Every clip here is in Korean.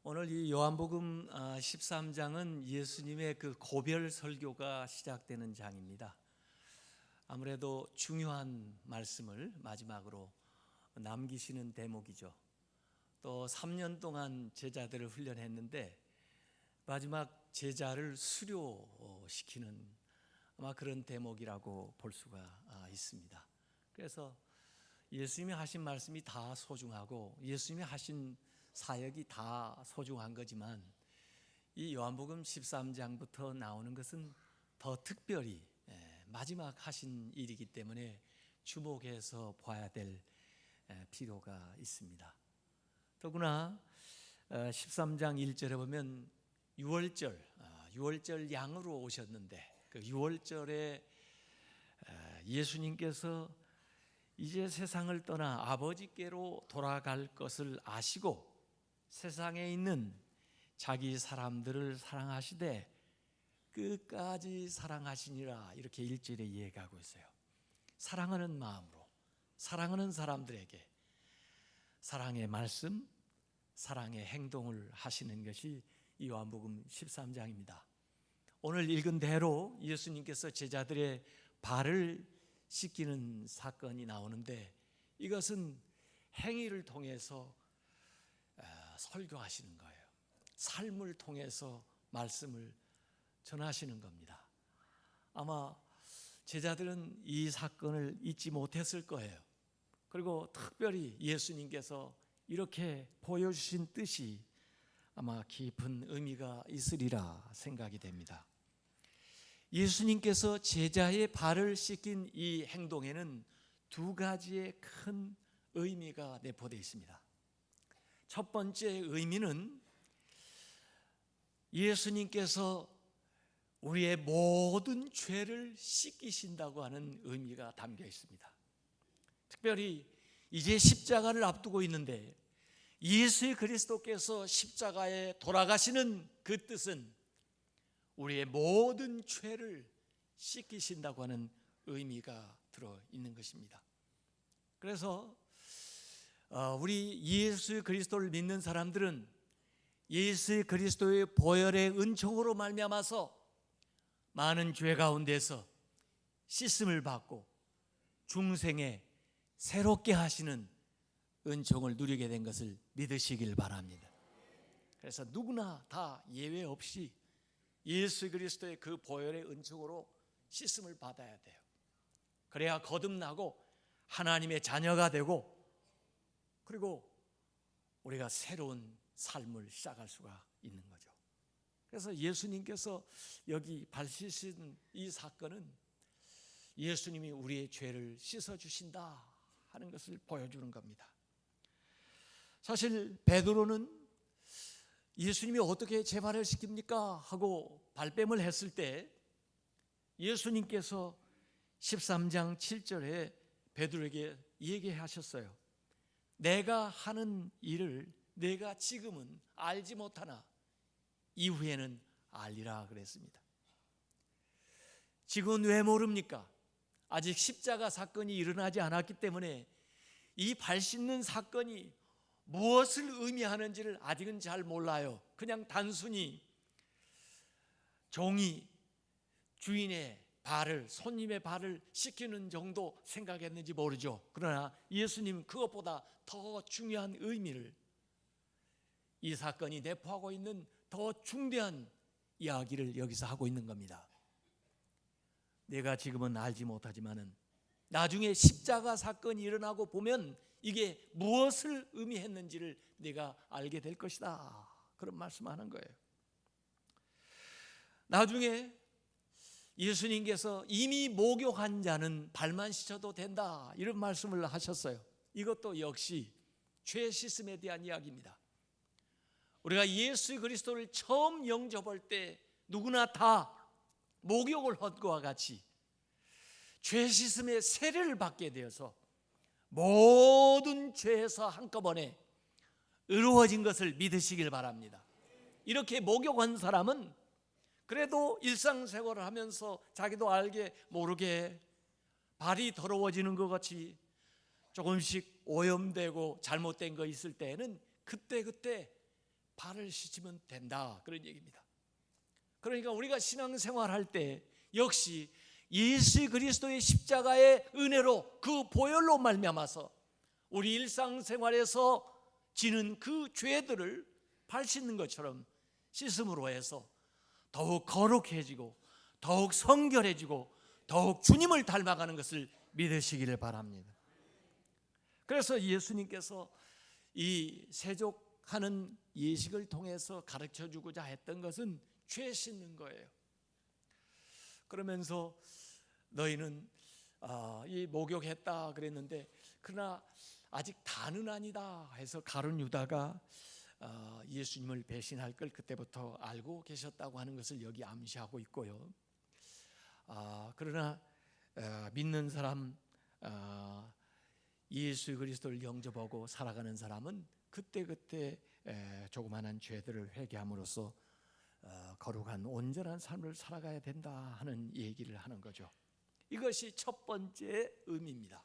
오늘 이 요한복음 13장은 예수님의 그 고별 설교가 시작되는 장입니다. 아무래도 중요한 말씀을 마지막으로 남기시는 대목이죠. 또 3년 동안 제자들을 훈련했는데 마지막 제자를 수료시키는 아마 그런 대목이라고 볼 수가 있습니다. 그래서 예수님이 하신 말씀이 다 소중하고 예수님이 하신 사역이 다 소중한 거지만 이 요한복음 13장부터 나오는 것은 더 특별히 마지막 하신 일이기 때문에 주목해서 봐야 될 필요가 있습니다. 더구나 13장 1절에 보면 유월절 양으로 오셨는데 그 유월절에 예수님께서 이제 세상을 떠나 아버지께로 돌아갈 것을 아시고 세상에 있는 자기 사람들을 사랑하시되 끝까지 사랑하시니라, 이렇게 1절에 이해가고 있어요. 사랑하는 마음으로 사랑하는 사람들에게 사랑의 말씀, 사랑의 행동을 하시는 것이 이 요한복음 13장입니다. 오늘 읽은 대로 예수님께서 제자들의 발을 씻기는 사건이 나오는데 이것은 행위를 통해서 설교하시는 거예요. 삶을 통해서 말씀을 전하시는 겁니다. 아마 제자들은 이 사건을 잊지 못했을 거예요. 그리고 특별히 예수님께서 이렇게 보여주신 뜻이 아마 깊은 의미가 있으리라 생각이 됩니다. 예수님께서 제자의 발을 씻긴 이 행동에는 두 가지의 큰 의미가 내포되어 있습니다. 첫 번째 의미는 예수님께서 우리의 모든 죄를 씻기신다고 하는 의미가 담겨 있습니다. 특별히 이제 십자가를 앞두고 있는데 예수 그리스도께서 십자가에 돌아가시는 그 뜻은 우리의 모든 죄를 씻기신다고 하는 의미가 들어있는 것입니다. 그래서 우리 예수 그리스도를 믿는 사람들은 예수 그리스도의 보혈의 은총으로 말미암아서 많은 죄 가운데서 씻음을 받고 중생에 새롭게 하시는 은총을 누리게 된 것을 믿으시길 바랍니다. 그래서 누구나 다 예외 없이 예수 그리스도의 그 보혈의 은총으로 씻음을 받아야 돼요. 그래야 거듭나고 하나님의 자녀가 되고 그리고 우리가 새로운 삶을 시작할 수가 있는 거죠. 그래서 예수님께서 여기 발 씻은 이 사건은 예수님이 우리의 죄를 씻어주신다 하는 것을 보여주는 겁니다. 사실 베드로는 예수님이 어떻게 제 발을 씻깁니까? 하고 발뺌을 했을 때 예수님께서 13장 7절에 베드로에게 얘기하셨어요. 내가 하는 일을 내가 지금은 알지 못하나 이후에는 알리라 그랬습니다. 지금은 왜 모릅니까? 아직 십자가 사건이 일어나지 않았기 때문에 이 발 씻는 사건이 무엇을 의미하는지를 아직은 잘 몰라요. 그냥 단순히 종이 주인의 발을, 손님의 발을 씻기는 정도 생각했는지 모르죠. 그러나 예수님 그것보다 더 중요한 의미를 이 사건이 내포하고 있는 더 중대한 이야기를 여기서 하고 있는 겁니다. 내가 지금은 알지 못하지만은 나중에 십자가 사건이 일어나고 보면 이게 무엇을 의미했는지를 내가 알게 될 것이다, 그런 말씀하는 거예요. 나중에 예수님께서 이미 목욕한 자는 발만 씻어도 된다, 이런 말씀을 하셨어요. 이것도 역시 죄 씻음에 대한 이야기입니다. 우리가 예수 그리스도를 처음 영접할 때 누구나 다 목욕을 한 것과 같이 죄 씻음의 세례를 받게 되어서 모든 죄에서 한꺼번에 의로워진 것을 믿으시길 바랍니다. 이렇게 목욕한 사람은 그래도 일상생활을 하면서 자기도 알게 모르게 발이 더러워지는 것 같이 조금씩 오염되고 잘못된 거 있을 때는 그때 발을 씻으면 된다, 그런 얘기입니다. 그러니까 우리가 신앙생활할 때 역시 예수 그리스도의 십자가의 은혜로, 그 보혈로 말미암아서 우리 일상생활에서 지는 그 죄들을 발 씻는 것처럼 씻음으로 해서 더욱 거룩해지고 더욱 성결해지고 더욱 주님을 닮아가는 것을 믿으시기를 바랍니다. 그래서 예수님께서 이 세족하는 예식을 통해서 가르쳐주고자 했던 것은 죄 씻는 거예요. 그러면서 너희는 이 목욕했다 그랬는데 그러나 아직 다는 아니다 해서 가룟 유다가 예수님을 배신할 걸 그때부터 알고 계셨다고 하는 것을 여기 암시하고 있고요. 그러나 믿는 사람, 예수 그리스도를 영접하고 살아가는 사람은 그때그때 조그마한 죄들을 회개함으로써 거룩한 온전한 삶을 살아가야 된다 하는 얘기를 하는 거죠. 이것이 첫 번째 의미입니다.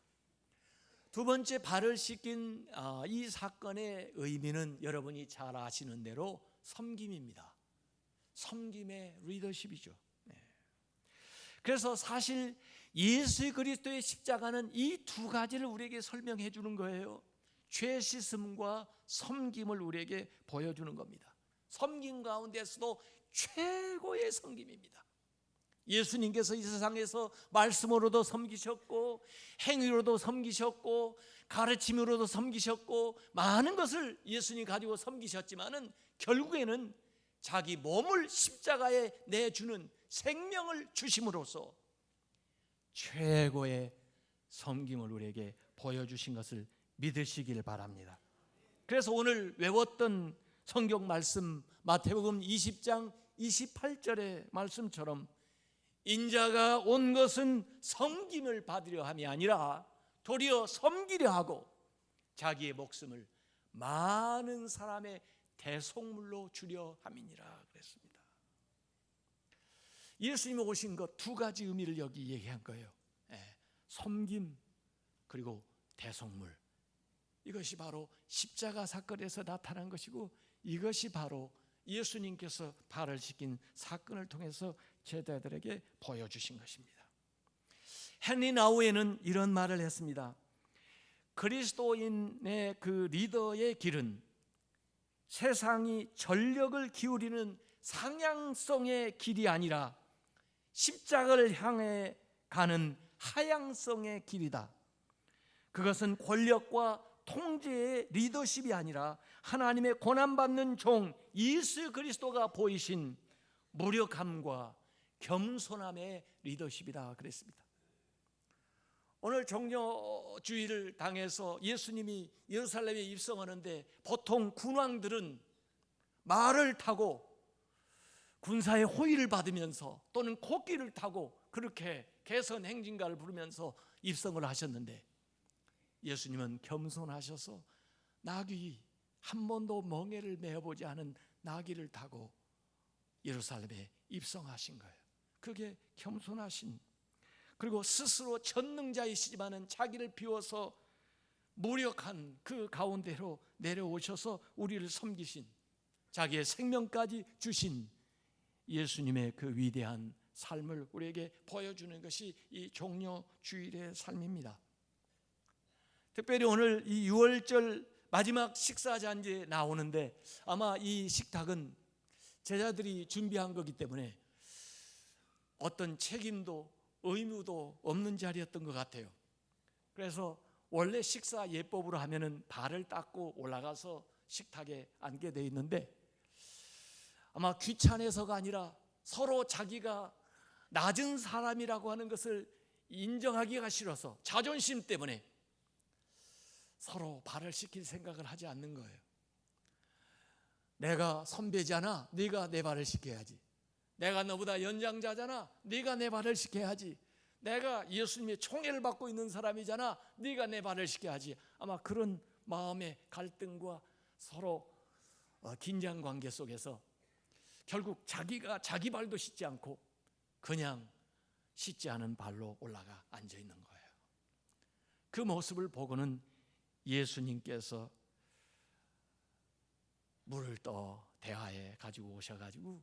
두 번째, 발을 씻긴 이 사건의 의미는 여러분이 잘 아시는 대로 섬김입니다. 섬김의 리더십이죠. 그래서 사실 예수 그리스도의 십자가는 이 두 가지를 우리에게 설명해 주는 거예요. 죄 씻음과 섬김을 우리에게 보여주는 겁니다. 섬김 가운데서도 최고의 섬김입니다. 예수님께서 이 세상에서 말씀으로도 섬기셨고 행위로도 섬기셨고 가르침으로도 섬기셨고 많은 것을 예수님 가지고 섬기셨지만은 결국에는 자기 몸을 십자가에 내주는 생명을 주심으로써 최고의 섬김을 우리에게 보여주신 것을 믿으시길 바랍니다. 그래서 오늘 외웠던 성경 말씀 마태복음 20장 28절의 말씀처럼 인자가 온 것은 섬김을 받으려 함이 아니라 도리어 섬기려 하고 자기의 목숨을 많은 사람의 대속물로 주려 함이니라 그랬습니다. 예수님이 오신 것 두 가지 의미를 여기 얘기한 거예요. 섬김 그리고 대속물. 이것이 바로 십자가 사건에서 나타난 것이고 이것이 바로 예수님께서 발을 씻긴 사건을 통해서 제자들에게 보여주신 것입니다. 헨리 나우에는 이런 말을 했습니다. 그리스도인의 그 리더의 길은 세상이 전력을 기울이는 상향성의 길이 아니라 십자가를 향해 가는 하향성의 길이다. 그것은 권력과 통제의 리더십이 아니라 하나님의 고난받는 종 예수 그리스도가 보이신 무력함과 겸손함의 리더십이다 그랬습니다. 오늘 종려주의를 당해서 예수님이 예루살렘에 입성하는데 보통 군왕들은 말을 타고 군사의 호의를 받으면서 또는 코끼를 타고 그렇게 개선 행진가를 부르면서 입성을 하셨는데 예수님은 겸손하셔서 나귀, 한 번도 멍에를 메어보지 않은 나귀를 타고 예루살렘에 입성하신 거예요. 그게 겸손하신, 그리고 스스로 전능자이시지만은 자기를 비워서 무력한 그 가운데로 내려오셔서 우리를 섬기신, 자기의 생명까지 주신 예수님의 그 위대한 삶을 우리에게 보여주는 것이 이 종려주일의 삶입니다. 특별히 오늘 이 6월절 마지막 식사 잔치에 나오는데 아마 이 식탁은 제자들이 준비한 거기 때문에 어떤 책임도 의무도 없는 자리였던 것 같아요. 그래서 원래 식사 예법으로 하면은 발을 닦고 올라가서 식탁에 앉게 돼 있는데 아마 귀찮아서가 아니라 서로 자기가 낮은 사람이라고 하는 것을 인정하기가 싫어서 자존심 때문에 서로 발을 씻길 생각을 하지 않는 거예요. 내가 선배잖아, 네가 내 발을 씻겨야지. 내가 너보다 연장자잖아, 네가 내 발을 씻겨야지. 내가 예수님의 총애를 받고 있는 사람이잖아, 네가 내 발을 씻겨야지. 아마 그런 마음의 갈등과 서로 긴장 관계 속에서 결국 자기가 자기 발도 씻지 않고 그냥 씻지 않은 발로 올라가 앉아 있는 거예요. 그 모습을 보고는 예수님께서 물을 떠 대하에 가지고 오셔가지고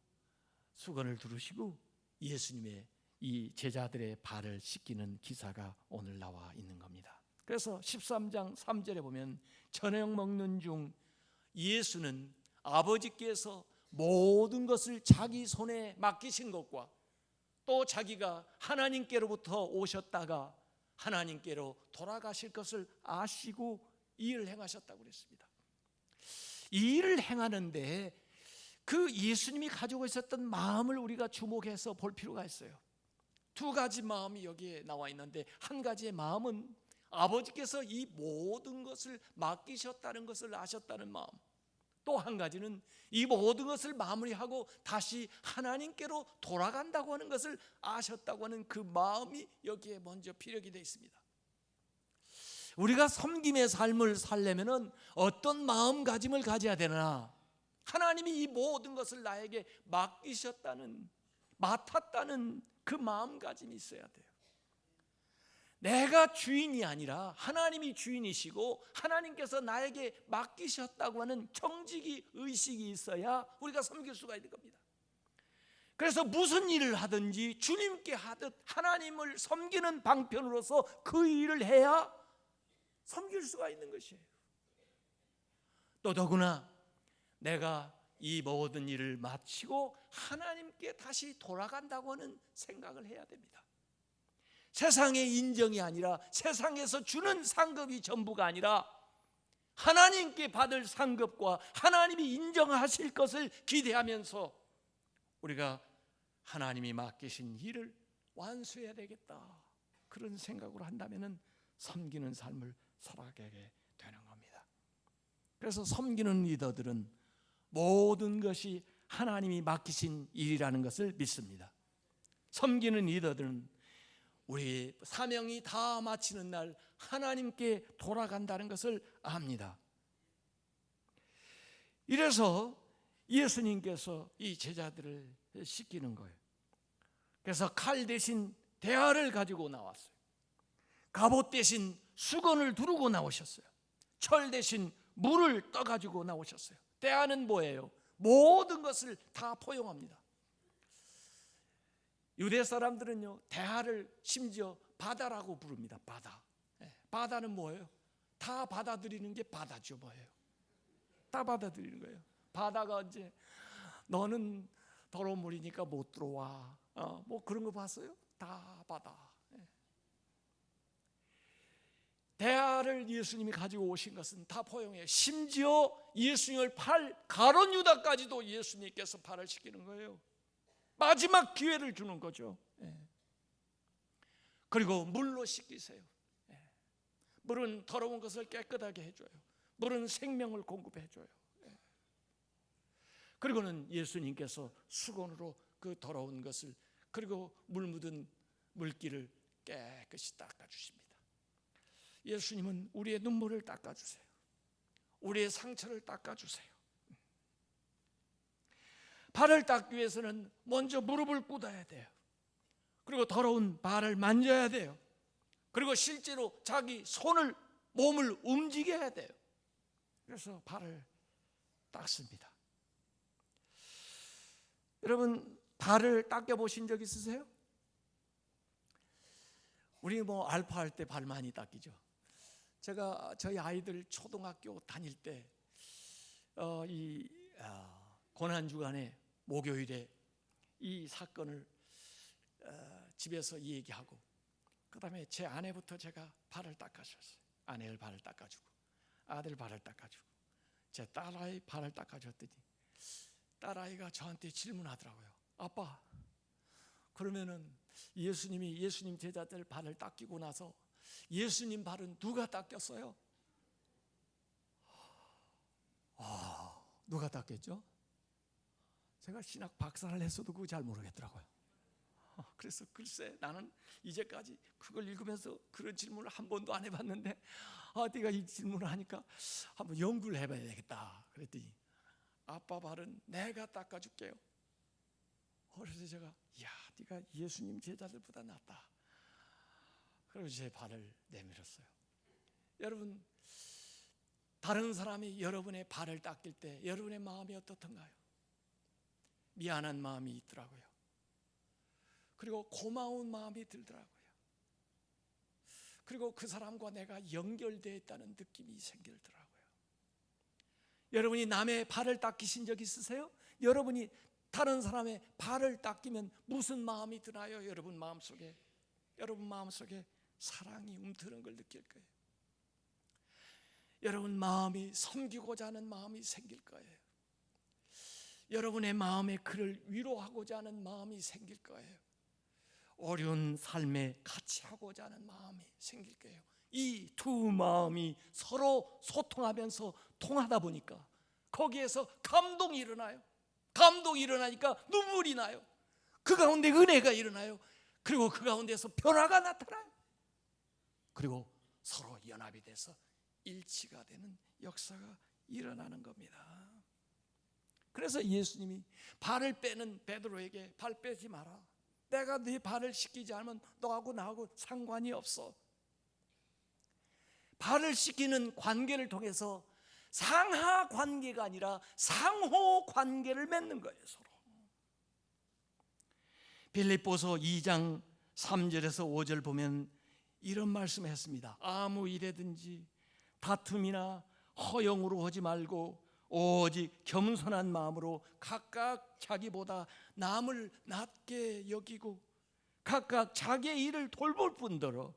수건을 두르시고 예수님의 이 제자들의 발을 씻기는 기사가 오늘 나와 있는 겁니다. 그래서 13장 3절에 보면 저녁 먹는 중 예수는 아버지께서 모든 것을 자기 손에 맡기신 것과 또 자기가 하나님께로부터 오셨다가 하나님께로 돌아가실 것을 아시고 이 일을 행하셨다고 그랬습니다. 이 일을 행하는데 그 예수님이 가지고 있었던 마음을 우리가 주목해서 볼 필요가 있어요. 두 가지 마음이 여기에 나와 있는데, 한 가지의 마음은 아버지께서 이 모든 것을 맡기셨다는 것을 아셨다는 마음, 또 한 가지는 이 모든 것을 마무리하고 다시 하나님께로 돌아간다고 하는 것을 아셨다고 하는 그 마음이 여기에 먼저 피력이 되어 있습니다. 우리가 섬김의 삶을 살려면 어떤 마음가짐을 가져야 되나? 하나님이 이 모든 것을 나에게 맡았다는 그 마음가짐이 있어야 돼요. 내가 주인이 아니라 하나님이 주인이시고 하나님께서 나에게 맡기셨다고 하는 정직이 의식이 있어야 우리가 섬길 수가 있는 겁니다. 그래서 무슨 일을 하든지 주님께 하듯 하나님을 섬기는 방편으로서 그 일을 해야 섬길 수가 있는 것이에요. 또 더구나 내가 이 모든 일을 마치고 하나님께 다시 돌아간다고 하는 생각을 해야 됩니다. 세상의 인정이 아니라, 세상에서 주는 상급이 전부가 아니라 하나님께 받을 상급과 하나님이 인정하실 것을 기대하면서 우리가 하나님이 맡기신 일을 완수해야 되겠다, 그런 생각으로 한다면 섬기는 삶을 살아가게 되는 겁니다. 그래서 섬기는 리더들은 모든 것이 하나님이 맡기신 일이라는 것을 믿습니다. 섬기는 리더들은 우리 사명이 다 마치는 날 하나님께 돌아간다는 것을 압니다. 이래서 예수님께서 이 제자들을 씻기는 거예요. 그래서 칼 대신 대야를 가지고 나왔어요. 갑옷 대신 수건을 두르고 나오셨어요. 철 대신 물을 떠가지고 나오셨어요. 대야는 뭐예요? 모든 것을 다 포용합니다. 유대 사람들은요, 대하를 심지어 바다라고 부릅니다. 바다. 바다는 뭐예요? 다 받아들이는 게 바다죠. 뭐예요? 다 받아들이는 거예요. 바다가 이제 너는 더러운 물이니까 못 들어와, 뭐 그런 거 봤어요? 다 바다. 대하를 예수님이 가지고 오신 것은 다 포용해요. 심지어 예수님을 가룟 유다까지도 예수님께서 팔을 씻기는 거예요. 마지막 기회를 주는 거죠. 그리고 물로 씻기세요. 물은 더러운 것을 깨끗하게 해줘요. 물은 생명을 공급해줘요. 그리고는 예수님께서 수건으로 그 더러운 것을, 그리고 물 묻은 물기를 깨끗이 닦아주십니다. 예수님은 우리의 눈물을 닦아주세요. 우리의 상처를 닦아주세요. 발을 닦기 위해서는 먼저 무릎을 꿇어야 돼요. 그리고 더러운 발을 만져야 돼요. 그리고 실제로 자기 몸을 움직여야 돼요. 그래서 발을 닦습니다. 여러분, 발을 닦여 보신 적 있으세요? 우리 알파 할 때 발 많이 닦이죠. 제가 저희 아이들 초등학교 다닐 때 고난주간에 목요일에 이 사건을 집에서 얘기하고, 그 다음에 제 아내부터 제가 발을 닦아줬어요. 아내를 발을 닦아주고, 아들 발을 닦아주고, 제 딸아이 발을 닦아줬더니 딸아이가 저한테 질문하더라고요. 아빠, 그러면은 예수님 제자들 발을 닦이고 나서 예수님 발은 누가 닦였어요? 누가 닦였죠? 제가 신학 박사를 했어도 그거 잘 모르겠더라고요. 그래서 글쎄, 나는 이제까지 그걸 읽으면서 그런 질문을 한 번도 안 해봤는데, 네가 이 질문을 하니까 한번 연구를 해봐야 되겠다. 그랬더니 아빠 발은 내가 닦아줄게요. 그래서 제가, 네가 예수님 제자들보다 낫다. 그리고 제 발을 내밀었어요. 여러분, 다른 사람이 여러분의 발을 닦일 때 여러분의 마음이 어떻던가요? 미안한 마음이 있더라고요. 그리고 고마운 마음이 들더라고요. 그리고 그 사람과 내가 연결되어 있다는 느낌이 생기더라고요. 여러분이 남의 발을 닦이신 적 있으세요? 여러분이 다른 사람의 발을 닦이면 무슨 마음이 드나요? 여러분 마음속에 사랑이 움트는 걸 느낄 거예요. 여러분 마음이 섬기고자 하는 마음이 생길 거예요. 여러분의 마음에 그를 위로하고자 하는 마음이 생길 거예요. 어려운 삶에 같이 하고자 하는 마음이 생길 거예요. 이 두 마음이 서로 소통하면서 통하다 보니까 거기에서 감동이 일어나요. 감동이 일어나니까 눈물이 나요. 그 가운데 은혜가 일어나요. 그리고 그 가운데서 변화가 나타나요. 그리고 서로 연합이 돼서 일치가 되는 역사가 일어나는 겁니다. 그래서 예수님이 발을 빼는 베드로에게 발 빼지 마라. 내가 네 발을 씻기지 않으면 너하고 나하고 상관이 없어. 발을 씻기는 관계를 통해서 상하 관계가 아니라 상호 관계를 맺는 거예요. 서로. 빌립보서 2장 3절에서 5절 보면 이런 말씀을 했습니다. 아무 일에든지 다툼이나 허영으로 하지 말고 오직 겸손한 마음으로 각각 자기보다 남을 낮게 여기고 각각 자기의 일을 돌볼 뿐더러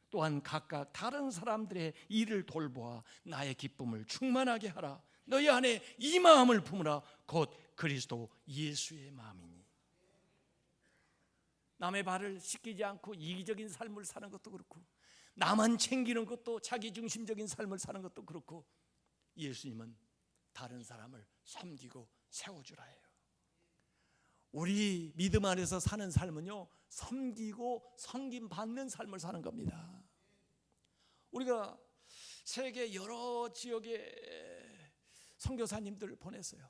또한 각각 다른 사람들의 일을 돌보아 나의 기쁨을 충만하게 하라. 너희 안에 이 마음을 품으라. 곧 그리스도 예수의 마음이니. 남의 발을 씻기지 않고 이기적인 삶을 사는 것도 그렇고 나만 챙기는 것도 자기중심적인 삶을 사는 것도 그렇고 예수님은 다른 사람을 섬기고 세워주라 해요. 우리 믿음 안에서 사는 삶은요, 섬기고 섬김받는 삶을 사는 겁니다. 우리가 세계 여러 지역에 선교사님들 보냈어요.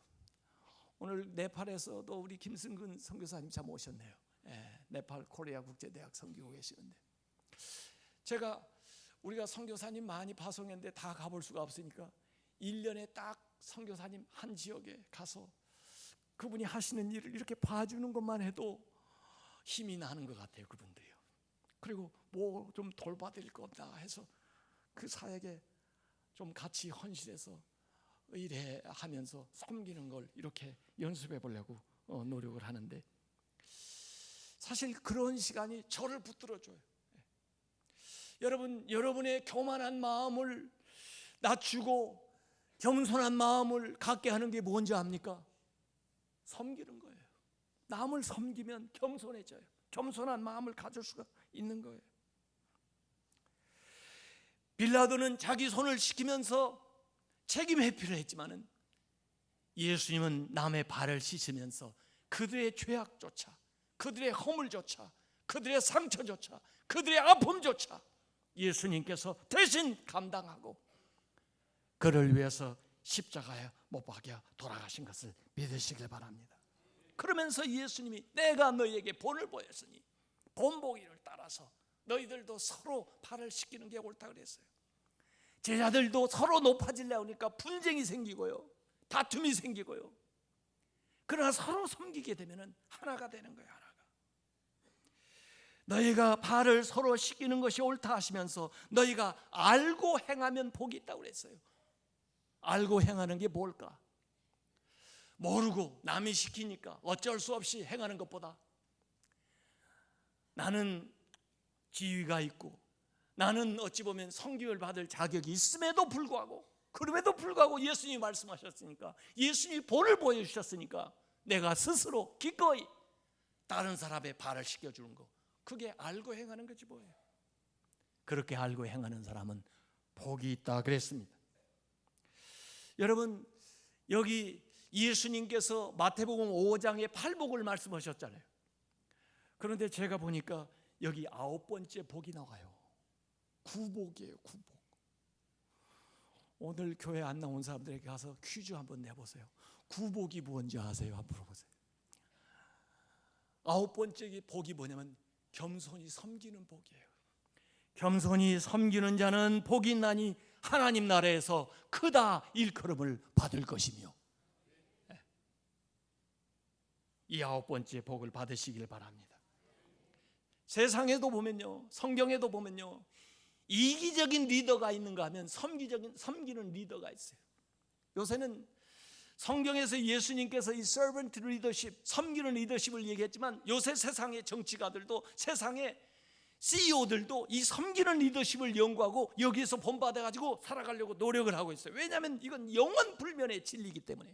오늘 네팔에서도 우리 김승근 선교사님 참 오셨네요. 네팔 코리아 국제대학 섬기고 계시는데 우리가 선교사님 많이 파송했는데 다 가볼 수가 없으니까 1년에 딱 선교사님 한 지역에 가서 그분이 하시는 일을 이렇게 봐주는 것만 해도 힘이 나는 것 같아요. 그분들이요. 그리고 뭐 좀 돌봐드릴 거 없나 해서 그 사역에 좀 같이 헌신해서 의뢰하면서 섬기는 걸 이렇게 연습해 보려고 노력을 하는데 사실 그런 시간이 저를 붙들어줘요. 여러분의 교만한 마음을 낮추고 겸손한 마음을 갖게 하는 게 뭔지 압니까? 섬기는 거예요. 남을 섬기면 겸손해져요. 겸손한 마음을 가질 수가 있는 거예요. 빌라도는 자기 손을 씻기면서 책임 회피를 했지만은 예수님은 남의 발을 씻으면서 그들의 죄악조차, 그들의 허물조차, 그들의 상처조차, 그들의 아픔조차 예수님께서 대신 감당하고 그를 위해서 십자가에 못 박혀 돌아가신 것을 믿으시길 바랍니다. 그러면서 예수님이 내가 너희에게 본을 보였으니 본보기를 따라서 너희들도 서로 발을 씻기는 게 옳다 그랬어요. 제자들도 서로 높아지려고 하니까 분쟁이 생기고요, 다툼이 생기고요. 그러나 서로 섬기게 되면 하나가 되는 거예요. 하나가. 너희가 발을 서로 씻기는 것이 옳다 하시면서 너희가 알고 행하면 복이 있다고 그랬어요. 알고 행하는 게 뭘까? 모르고 남이 시키니까 어쩔 수 없이 행하는 것보다 나는 지위가 있고 나는 어찌 보면 섬김을 받을 자격이 있음에도 불구하고 그럼에도 불구하고 예수님이 말씀하셨으니까 예수님이 본을 보여주셨으니까 내가 스스로 기꺼이 다른 사람의 발을 씻겨주는 거 그게 알고 행하는 거지 뭐예요. 그렇게 알고 행하는 사람은 복이 있다 그랬습니다. 여러분 여기 예수님께서 마태복음 5장에 팔복을 말씀하셨잖아요. 그런데 제가 보니까 여기 9번째 복이 나와요. 구복이에요. 구복. 오늘 교회 안 나온 사람들에게 가서 퀴즈 한번 내보세요. 구복이 뭔지 아세요? 한번 물어보세요. 9번째 복이 뭐냐면 겸손히 섬기는 복이에요. 겸손히 섬기는 자는 복이 있나니 하나님 나라에서 크다 일컬음을 받을 것이며. 이 9번째 복을 받으시길 바랍니다. 세상에도 보면요, 성경에도 보면요, 이기적인 리더가 있는가 하면 섬기는 리더가 있어요. 요새는 성경에서 예수님께서 이 servant leadership, 섬기는 리더십을 얘기했지만 요새 세상의 정치가들도, 세상의 CEO들도 이 섬기는 리더십을 연구하고 여기에서 본받아가지고 살아가려고 노력을 하고 있어요. 왜냐하면 이건 영원 불면의 진리이기 때문에.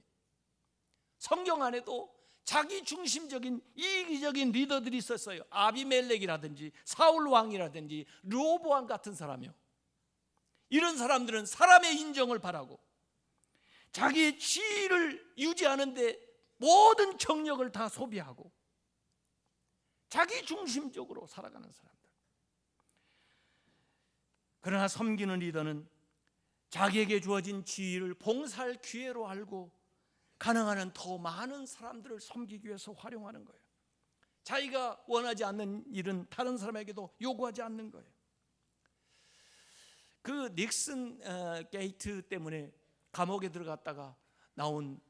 성경 안에도 자기 중심적인 이기적인 리더들이 있었어요. 아비멜렉이라든지 사울 왕이라든지 르호보암 같은 사람이요. 이런 사람들은 사람의 인정을 바라고 자기의 지위를 유지하는데 모든 경력을 다 소비하고 자기 중심적으로 살아가는 사람들. 그러나 섬기는 리더는 자기에게 주어진 지위를 봉사할 기회로 알고 가능한 한 더 많은 사람들을 섬기기 위해서 활용하는 거예요. 자기가 원하지 않는 일은 다른 사람에게도 요구하지 않는 거예요. 그 닉슨 게이트 때문에 감옥에 들어갔다가 나온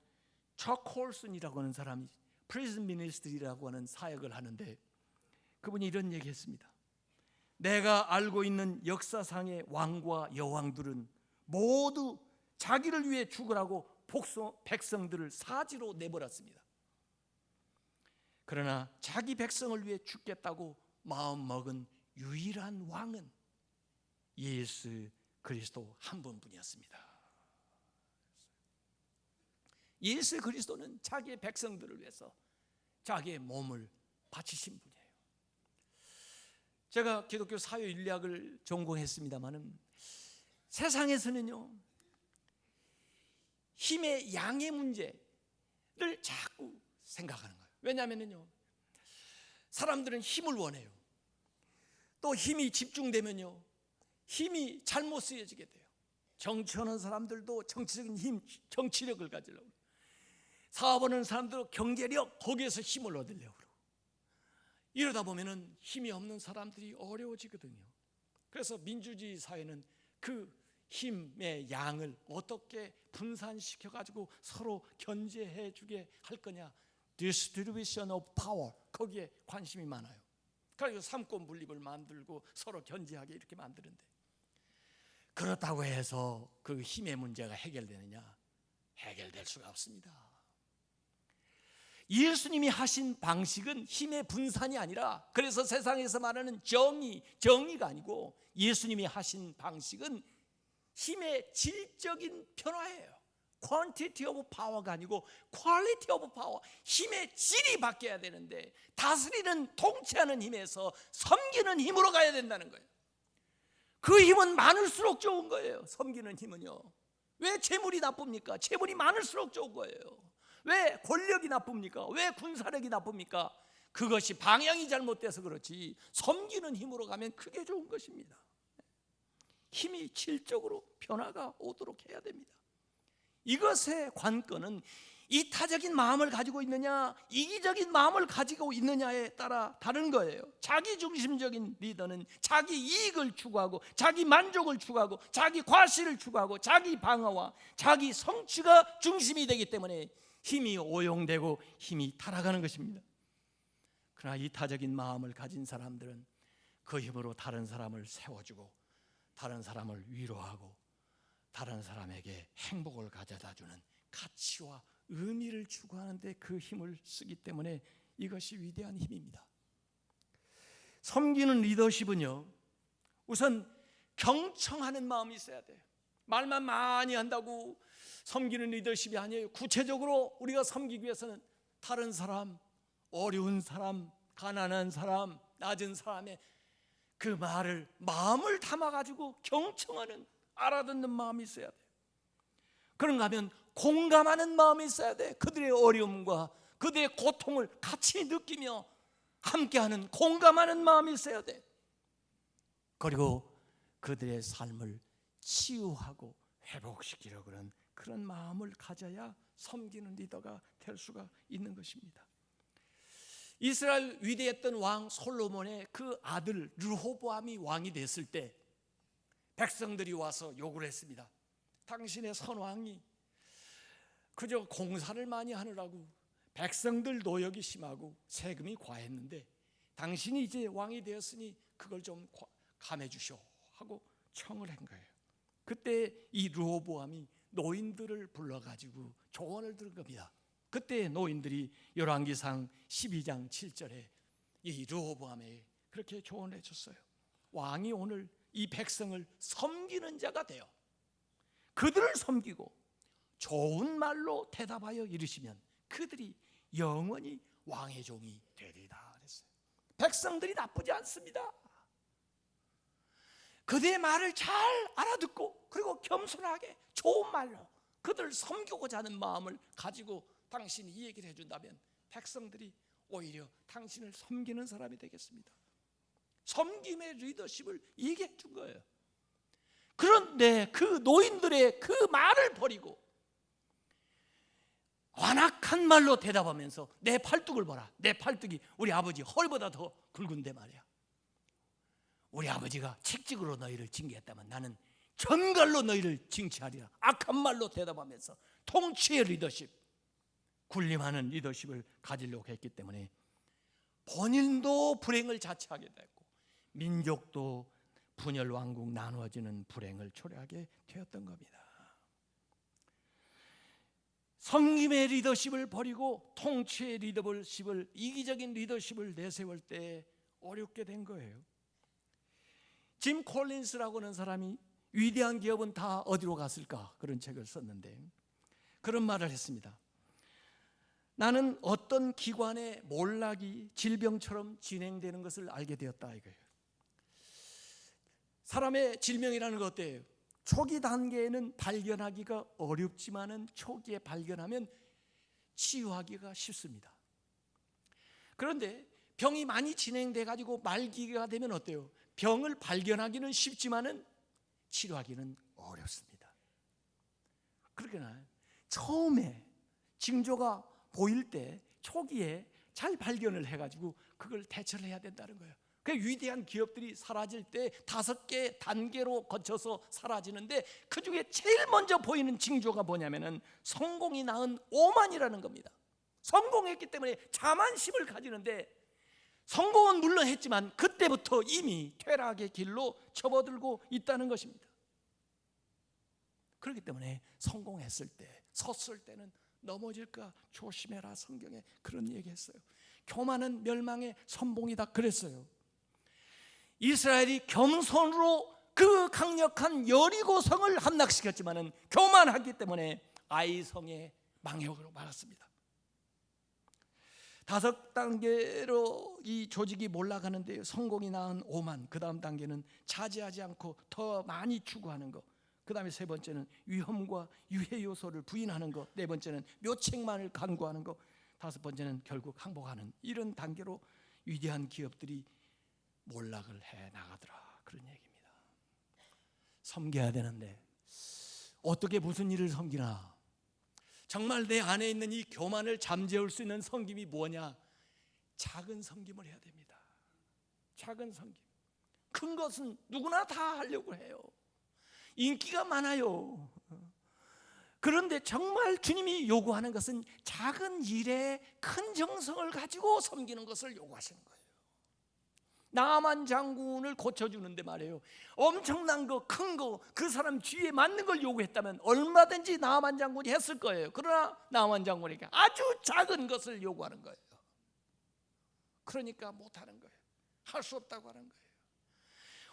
척 홀슨이라고 하는 사람이 프리즌 미니스트리라고 하는 사역을 하는데, 그분이 이런 얘기했습니다. 내가 알고 있는 역사상의 왕과 여왕들은 모두 자기를 위해 죽으라고 백성들을 사지로 내버렸습니다. 그러나 자기 백성을 위해 죽겠다고 마음먹은 유일한 왕은 예수 그리스도 한 분뿐이었습니다. 예수 그리스도는 자기의 백성들을 위해서 자기의 몸을 바치신 분이에요. 제가 기독교 사회 인류학을 전공했습니다마는 세상에서는요, 힘의 양의 문제를 자꾸 생각하는 거예요. 왜냐하면요, 사람들은 힘을 원해요. 또 힘이 집중되면요, 힘이 잘못 쓰여지게 돼요. 정치하는 사람들도 정치적인 힘, 정치력을 가지려고 그래요. 사업하는 사람들도 경제력, 거기에서 힘을 얻으려고 그러고. 이러다 보면은 힘이 없는 사람들이 어려워지거든요. 그래서 민주주의 사회는 그 힘의 양을 어떻게 분산시켜 가지고 서로 견제해 주게 할 거냐, distribution of power, 거기에 관심이 많아요. 그래서 삼권 분립을 만들고 서로 견제하게 이렇게 만드는데, 그렇다고 해서 그 힘의 문제가 해결되느냐? 해결될 수가 없습니다. 예수님이 하신 방식은 힘의 분산이 아니라, 그래서 세상에서 말하는 정의가 아니고, 예수님이 하신 방식은 힘의 질적인 변화예요. quantity of power가 아니고 quality of power, 힘의 질이 바뀌어야 되는데, 다스리는 통치하는 힘에서 섬기는 힘으로 가야 된다는 거예요. 그 힘은 많을수록 좋은 거예요. 섬기는 힘은요. 왜 재물이 나쁩니까? 재물이 많을수록 좋은 거예요. 왜 권력이 나쁩니까? 왜 군사력이 나쁩니까? 그것이 방향이 잘못돼서 그렇지, 섬기는 힘으로 가면 그게 좋은 것입니다. 힘이 질적으로 변화가 오도록 해야 됩니다. 이것의 관건은 이타적인 마음을 가지고 있느냐, 이기적인 마음을 가지고 있느냐에 따라 다른 거예요. 자기중심적인 리더는 자기 이익을 추구하고 자기 만족을 추구하고 자기 과실을 추구하고 자기 방어와 자기 성취가 중심이 되기 때문에 힘이 오용되고 힘이 타락하는 것입니다. 그러나 이타적인 마음을 가진 사람들은 그 힘으로 다른 사람을 세워주고 다른 사람을 위로하고 다른 사람에게 행복을 가져다주는 가치와 의미를 추구하는데 그 힘을 쓰기 때문에 이것이 위대한 힘입니다. 섬기는 리더십은요, 우선 경청하는 마음이 있어야 돼요. 말만 많이 한다고 섬기는 리더십이 아니에요. 구체적으로 우리가 섬기기 위해서는 다른 사람, 어려운 사람, 가난한 사람, 낮은 사람의 그 마음을 담아가지고 경청하는, 알아듣는 마음이 있어야 돼요. 그런가 하면 공감하는 마음이 있어야 돼. 그들의 어려움과 그들의 고통을 같이 느끼며 함께하는, 공감하는 마음이 있어야 돼. 그리고 그들의 삶을 치유하고 회복시키려고 하는 그런 마음을 가져야 섬기는 리더가 될 수가 있는 것입니다. 이스라엘 위대했던 왕 솔로몬의 그 아들 르호보암이 왕이 됐을 때 백성들이 와서 요구를 했습니다. 당신의 선왕이 그저 공사를 많이 하느라고 백성들 노역이 심하고 세금이 과했는데 당신이 이제 왕이 되었으니 그걸 좀 감해 주시오 하고 청을 한 거예요. 그때 이 르호보암이 노인들을 불러가지고 조언을 들은 겁니다. 그때 노인들이 열왕기상 12장 7절에 이 르호보암에게 그렇게 조언을 해줬어요. 왕이 오늘 이 백성을 섬기는 자가 되어 그들을 섬기고 좋은 말로 대답하여 이르시면 그들이 영원히 왕의 종이 되리라 그랬어요. 백성들이 나쁘지 않습니다. 그들의 말을 잘 알아듣고 그리고 겸손하게 좋은 말로 그들을 섬기고자 하는 마음을 가지고 당신이 이 얘기를 해준다면 백성들이 오히려 당신을 섬기는 사람이 되겠습니다. 섬김의 리더십을 얘기해 준 거예요. 그런데 그 노인들의 그 말을 버리고 완악한 말로 대답하면서 내 팔뚝을 보라. 내 팔뚝이 우리 아버지 헐보다 더 굵은데 말이야. 우리 아버지가 책직으로 너희를 징계했다면 나는 전갈로 너희를 징치하리라. 악한 말로 대답하면서 통치의 리더십, 군림하는 리더십을 가지려고 했기 때문에 본인도 불행을 자처하게 됐고 민족도 분열 왕국 나누어지는 불행을 초래하게 되었던 겁니다. 섬김의 리더십을 버리고 통치의 리더십을, 이기적인 리더십을 내세울 때 어렵게 된 거예요. 짐 콜린스라고 하는 사람이 위대한 기업은 다 어디로 갔을까 그런 책을 썼는데 그런 말을 했습니다. 나는 어떤 기관의 몰락이 질병처럼 진행되는 것을 알게 되었다 이거예요. 사람의 질병이라는 것 어때요? 초기 단계에는 발견하기가 어렵지만은 초기에 발견하면 치유하기가 쉽습니다. 그런데 병이 많이 진행돼 가지고 말기가 되면 어때요? 병을 발견하기는 쉽지만은 치료하기는 어렵습니다. 그러니까 처음에 징조가 보일 때 초기에 잘 발견을 해가지고 그걸 대처를 해야 된다는 거예요. 그 위대한 기업들이 사라질 때 5개 단계로 거쳐서 사라지는데 그 중에 제일 먼저 보이는 징조가 뭐냐면은 성공이 낳은 오만이라는 겁니다. 성공했기 때문에 자만심을 가지는데 성공은 물론 했지만 그때부터 이미 퇴락의 길로 접어들고 있다는 것입니다. 그렇기 때문에 성공했을 때, 섰을 때는 넘어질까 조심해라. 성경에 그런 얘기했어요. 교만은 멸망의 선봉이다 그랬어요. 이스라엘이 겸손으로 그 강력한 여리고성을 함락시켰지만은 교만하기 때문에 아이성의 망역으로 말았습니다. 5단계로 이 조직이 몰락하는데 성공이 낳은 오만, 그 다음 단계는 차지하지 않고 더 많이 추구하는 것, 그 다음에 3번째는 위험과 유해 요소를 부인하는 것, 4번째는 묘책만을 간구하는 것, 5번째는 결국 항복하는, 이런 단계로 위대한 기업들이 몰락을 해 나가더라 그런 얘기입니다. 섬겨야 되는데 어떻게 무슨 일을 섬기나? 정말 내 안에 있는 이 교만을 잠재울 수 있는 섬김이 뭐냐? 작은 섬김을 해야 됩니다. 작은 섬김. 큰 것은 누구나 다 하려고 해요. 인기가 많아요. 그런데 정말 주님이 요구하는 것은 작은 일에 큰 정성을 가지고 섬기는 것을 요구하시는 거예요. 나만 장군을 고쳐주는데 말이에요, 엄청난 거, 큰 거, 그 사람 쥐에 맞는 걸 요구했다면 얼마든지 나만 장군이 했을 거예요. 그러나 나만 장군에게 아주 작은 것을 요구하는 거예요. 그러니까 못하는 거예요. 할 수 없다고 하는 거예요.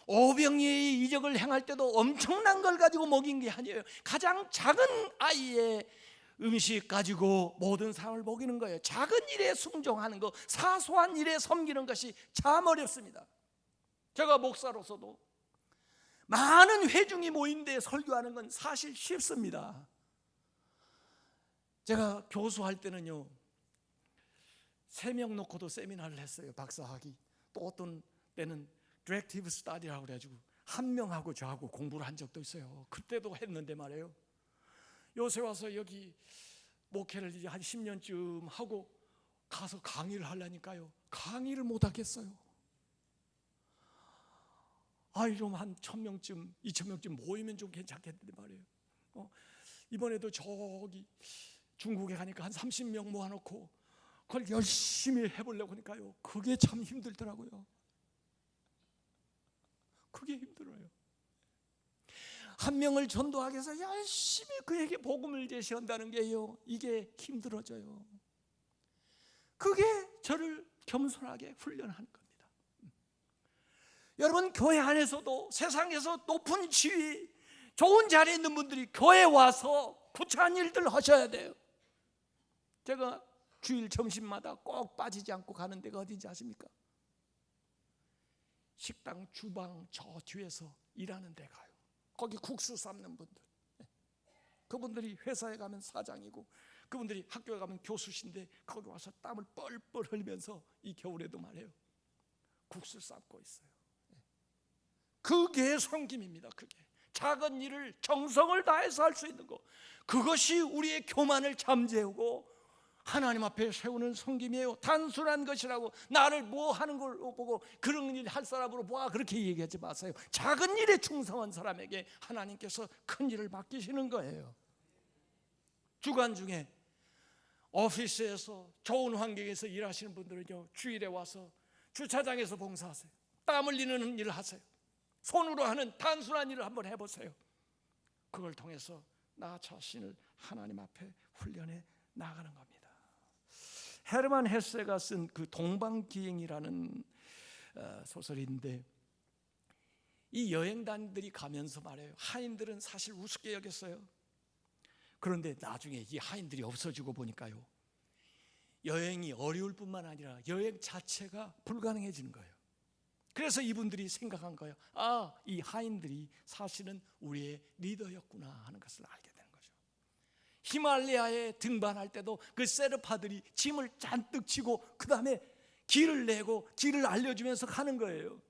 오병이의 이적을 행할 때도 엄청난 걸 가지고 먹인 게 아니에요. 가장 작은 아이의 음식 가지고 모든 사람을 먹이는 거예요. 작은 일에 순종하는 것, 사소한 일에 섬기는 것이 참 어렵습니다. 제가 목사로서도 많은 회중이 모인 데 설교하는 건 사실 쉽습니다. 제가 교수할 때는요, 3명 놓고도 세미나를 했어요. 박사학위. 또 어떤 때는 디렉티브 스터디라고 그래가지고 1명하고 저하고 공부를 한 적도 있어요. 그때도 했는데 말이에요, 요새 와서 여기 목회를 이제 한 10년쯤 하고 가서 강의를 하려니까요, 강의를 못 하겠어요. 좀 한 1,000명쯤 2,000명쯤 모이면 좀 괜찮겠는데 말이에요. 이번에도 저기 중국에 가니까 한 30명 모아놓고 그걸 열심히 해보려고 하니까요, 그게 참 힘들더라고요. 그게 힘들어요. 한 명을 전도하기 위해서 열심히 그에게 복음을 제시한다는 게요, 이게 힘들어져요. 그게 저를 겸손하게 훈련하는 겁니다. 여러분, 교회 안에서도 세상에서 높은 지위, 좋은 자리에 있는 분들이 교회에 와서 구차한 일들 하셔야 돼요. 제가 주일 점심마다 꼭 빠지지 않고 가는 데가 어딘지 아십니까? 식당 주방 저 뒤에서 일하는 데 가요. 거기 국수 삶는 분들, 그분들이 회사에 가면 사장이고 그분들이 학교에 가면 교수신데 거기 와서 땀을 뻘뻘 흘리면서 이 겨울에도 말해요, 국수 삶고 있어요. 그게 섬김입니다. 그게 작은 일을 정성을 다해서 할 수 있는 거, 그것이 우리의 교만을 잠재우고 하나님 앞에 세우는 섬김이에요. 단순한 것이라고 나를 뭐 하는 걸 보고 그런 일 할 사람으로 봐 그렇게 얘기하지 마세요. 작은 일에 충성한 사람에게 하나님께서 큰 일을 맡기시는 거예요. 주간 중에 오피스에서 좋은 환경에서 일하시는 분들은요, 주일에 와서 주차장에서 봉사하세요. 땀 흘리는 일을 하세요. 손으로 하는 단순한 일을 한번 해보세요. 그걸 통해서 나 자신을 하나님 앞에 훈련해 나가는 겁니다. 헤르만 헤세가 쓴 그 동방기행이라는 소설인데, 이 여행단들이 가면서 말해요, 하인들은 사실 우습게 여겼어요. 그런데 나중에 이 하인들이 없어지고 보니까요, 여행이 어려울 뿐만 아니라 여행 자체가 불가능해지는 거예요. 그래서 이분들이 생각한 거예요. 이 하인들이 사실은 우리의 리더였구나 하는 것을 알게 되는 거죠. 히말라야에 등반할 때도 그 세르파들이 짐을 잔뜩 지고 그 다음에 길을 내고 길을 알려주면서 가는 거예요.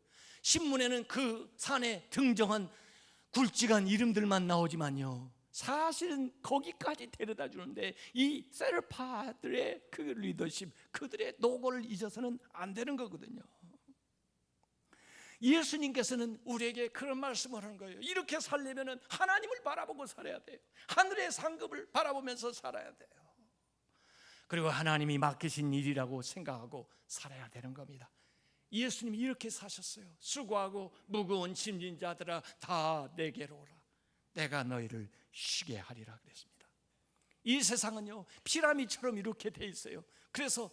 신문에는 그 산에 등정한 굵직한 이름들만 나오지만요, 사실은 거기까지 데려다 주는데 이 세르파들의 그 리더십, 그들의 노고를 잊어서는 안 되는 거거든요. 예수님께서는 우리에게 그런 말씀을 하는 거예요. 이렇게 살려면 하나님을 바라보고 살아야 돼요. 하늘의 상급을 바라보면서 살아야 돼요. 그리고 하나님이 맡기신 일이라고 생각하고 살아야 되는 겁니다. 예수님이 이렇게 사셨어요. 수고하고 무거운 짐진 자들아 다 내게로 오라, 내가 너희를 쉬게 하리라 그랬습니다. 이 세상은요, 피라미드처럼 이렇게 돼 있어요. 그래서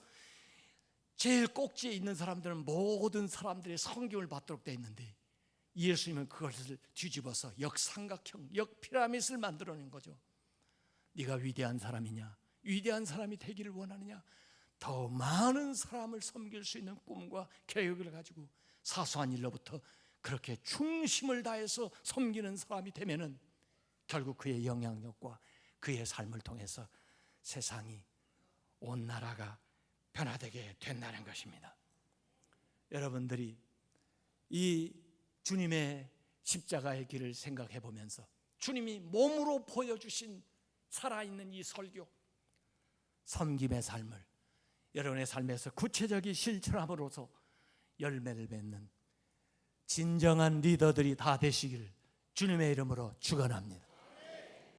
제일 꼭지에 있는 사람들은 모든 사람들의 섬김을 받도록 돼 있는데, 예수님은 그것을 뒤집어서 역삼각형, 역피라미드를 만들어낸 거죠. 네가 위대한 사람이냐, 위대한 사람이 되기를 원하느냐, 더 많은 사람을 섬길 수 있는 꿈과 계획을 가지고 사소한 일로부터 그렇게 중심을 다해서 섬기는 사람이 되면은 결국 그의 영향력과 그의 삶을 통해서 세상이, 온 나라가 변화되게 된다는 것입니다. 여러분들이 이 주님의 십자가의 길을 생각해 보면서 주님이 몸으로 보여주신 살아있는 이 설교, 섬김의 삶을 여러분의 삶에서 구체적인 실천함으로써 열매를 맺는 진정한 리더들이 다 되시기를 주님의 이름으로 축원합니다.